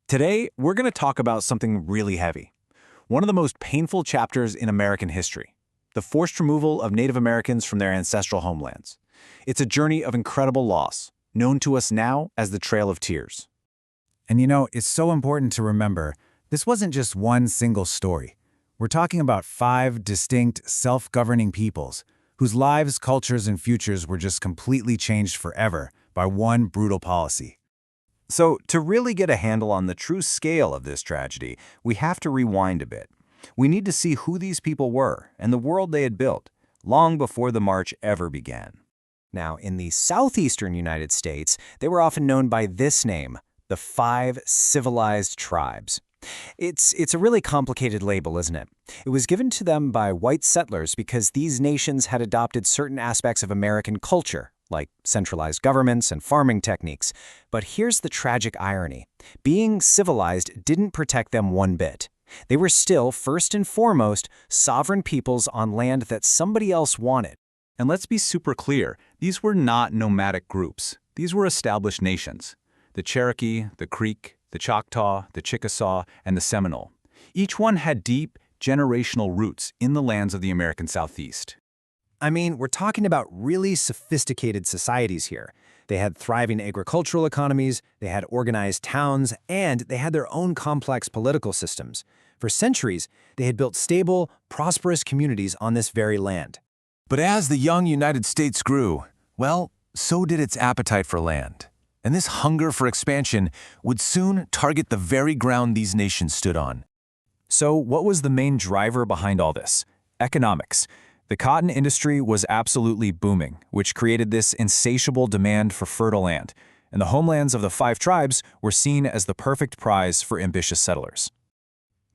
Today, we're going to talk about something really heavy. One of the most painful chapters in American history, the forced removal of Native Americans from their ancestral homelands. It's a journey of incredible loss, known to us now as the Trail of Tears. And it's so important to remember, this wasn't just one single story. We're talking about 5 distinct, self-governing peoples whose lives, cultures, and futures were just completely changed forever by one brutal policy. So, to really get a handle on the true scale of this tragedy, we have to rewind a bit. We need to see who these people were and the world they had built, long before the march ever began. Now, in the southeastern United States, they were often known by this name, the 5 Civilized Tribes. It's a really complicated label, isn't it? It was given to them by white settlers because these nations had adopted certain aspects of American culture, like centralized governments and farming techniques. But here's the tragic irony. Being civilized didn't protect them one bit. They were still, first and foremost, sovereign peoples on land that somebody else wanted. And let's be super clear, these were not nomadic groups. These were established nations. The Cherokee, the Creek, the Choctaw, the Chickasaw, and the Seminole. Each one had deep, generational roots in the lands of the American Southeast. I mean, we're talking about really sophisticated societies here. They had thriving agricultural economies, they had organized towns, and they had their own complex political systems. For centuries, they had built stable, prosperous communities on this very land. But as the young United States grew, well, so did its appetite for land. And this hunger for expansion would soon target the very ground these nations stood on. So what was the main driver behind all this? Economics. The cotton industry was absolutely booming, which created this insatiable demand for fertile land, and the homelands of the 5 tribes were seen as the perfect prize for ambitious settlers.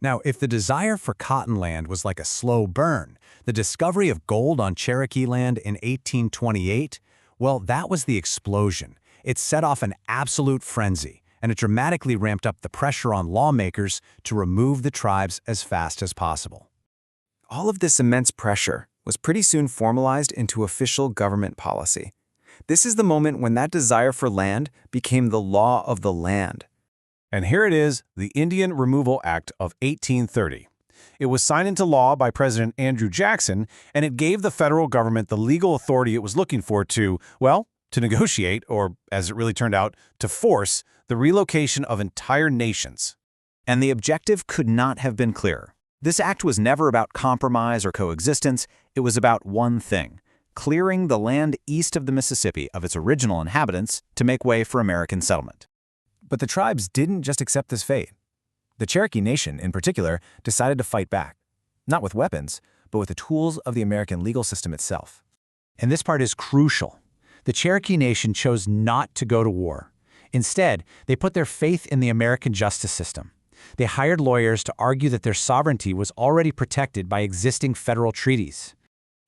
Now, if the desire for cotton land was like a slow burn, the discovery of gold on Cherokee land in 1828, well, that was the explosion. It set off an absolute frenzy, and it dramatically ramped up the pressure on lawmakers to remove the tribes as fast as possible. All of this immense pressure was pretty soon formalized into official government policy. This is the moment when that desire for land became the law of the land. And here it is, the Indian Removal Act of 1830. It was signed into law by President Andrew Jackson, and it gave the federal government the legal authority it was looking for to negotiate, or as it really turned out, to force the relocation of entire nations. And the objective could not have been clearer. This act was never about compromise or coexistence. It was about one thing: clearing the land east of the Mississippi of its original inhabitants to make way for American settlement. But the tribes didn't just accept this fate. The Cherokee Nation, in particular, decided to fight back, not with weapons, but with the tools of the American legal system itself. And this part is crucial. The Cherokee Nation chose not to go to war. Instead, they put their faith in the American justice system. They hired lawyers to argue that their sovereignty was already protected by existing federal treaties.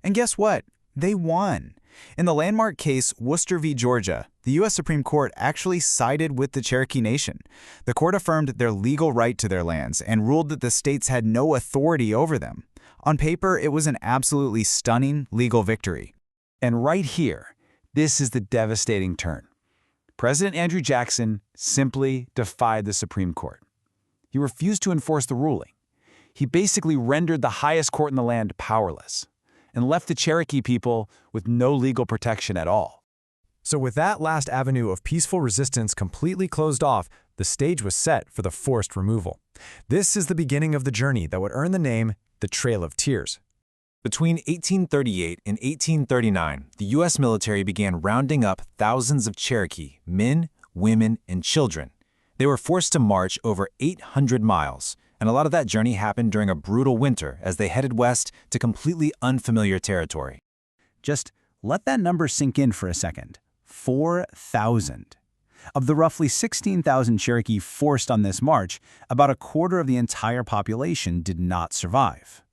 And guess what? They won. In the landmark case Worcester v. Georgia, the U.S. Supreme Court actually sided with the Cherokee Nation. The court affirmed their legal right to their lands and ruled that the states had no authority over them. On paper, it was an absolutely stunning legal victory. And right here, this is the devastating turn. President Andrew Jackson simply defied the Supreme Court. He refused to enforce the ruling. He basically rendered the highest court in the land powerless and left the Cherokee people with no legal protection at all. So with that last avenue of peaceful resistance completely closed off, the stage was set for the forced removal. This is the beginning of the journey that would earn the name the Trail of Tears. Between 1838 and 1839, the U.S. military began rounding up thousands of Cherokee men, women, and children. They were forced to march over 800 miles, and a lot of that journey happened during a brutal winter as they headed west to completely unfamiliar territory. Just let that number sink in for a second. 4,000. Of the roughly 16,000 Cherokee forced on this march, about a quarter of the entire population did not survive.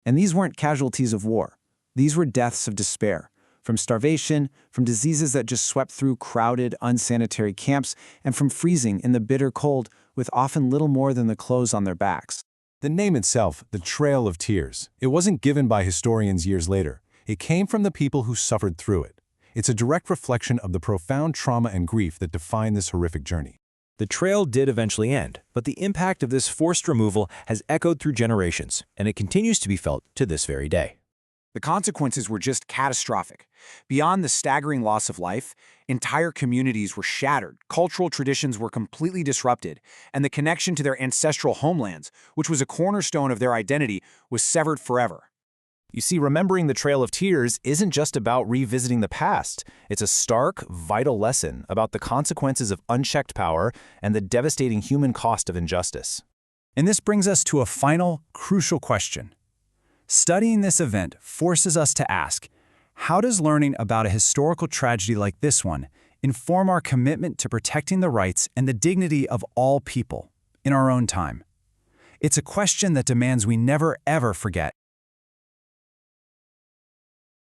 And these weren't casualties of war. These were deaths of despair, from starvation, from diseases that just swept through crowded, unsanitary camps, and from freezing in the bitter cold with often little more than the clothes on their backs. The name itself, the Trail of Tears, it wasn't given by historians years later. It came from the people who suffered through it. It's a direct reflection of the profound trauma and grief that defined this horrific journey. The trail did eventually end, but the impact of this forced removal has echoed through generations, and it continues to be felt to this very day. The consequences were just catastrophic. Beyond the staggering loss of life, entire communities were shattered, cultural traditions were completely disrupted, and the connection to their ancestral homelands, which was a cornerstone of their identity, was severed forever. You see, remembering the Trail of Tears isn't just about revisiting the past. It's a stark, vital lesson about the consequences of unchecked power and the devastating human cost of injustice. And this brings us to a final, crucial question. Studying this event forces us to ask, how does learning about a historical tragedy like this one inform our commitment to protecting the rights and the dignity of all people in our own time? It's a question that demands we never ever forget